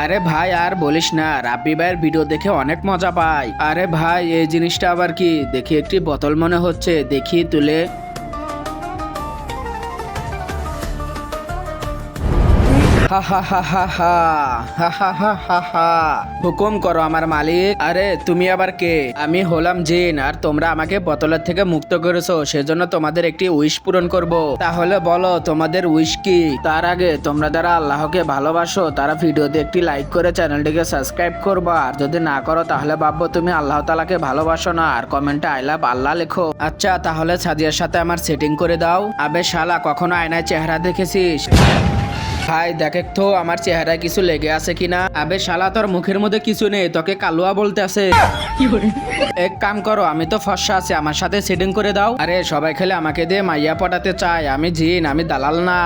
আরে ভাই আর বলিস না, রাব্বি ভাইয়ের ভিডিও দেখে অনেক মজা পাই। আরে ভাই এই জিনিসটা আবার কি? দেখি একটি বোতল মনে হচ্ছে, দেখি তুলে। হা হা হা হা হা হা হা হা হা হা। হুকুম করো আমার মালিক। আরে তুমি আবার কে? আমি হলাম জিন, আর তোমরা আমাকে বোতলের থেকে মুক্ত করেছো, সেজন্য তোমাদের একটি উইশ পূরণ করব। তাহলে বলো তোমাদের উইশ কি? তার আগে তোমরা যারা আল্লাহকে ভালোবাসো তারা ভিডিওতে একটি লাইক করে চ্যানেলটিকে সাবস্ক্রাইব করবা, আর যদি না করো তাহলে ভাববো তুমি আল্লাহ তাআলাকে ভালোবাসো না, আর কমেন্টে আই লাভ আল্লাহ লেখো। আচ্ছা তাহলে সাদিয়ার সাথে আমার সেটিং করে দাও। আবে শালা, কখনো আয়নায় চেহারা দেখেছিস? ভাই দেখ তো আমার চেহারায় কিছু লেগে আছে কিনা। আবে শালা, তোর মুখের মধ্যে কিছু নেই, তোকে কালুয়া বলতে আছে। এক কাম করো, আমি তো ফর্সা আছি, আমার সাথে সেটিং করে দাও। আরে সবাই খেলে আমাকে দিয়ে মাইয়া পটাতে চায়, আমি জিন, আমি দালাল না।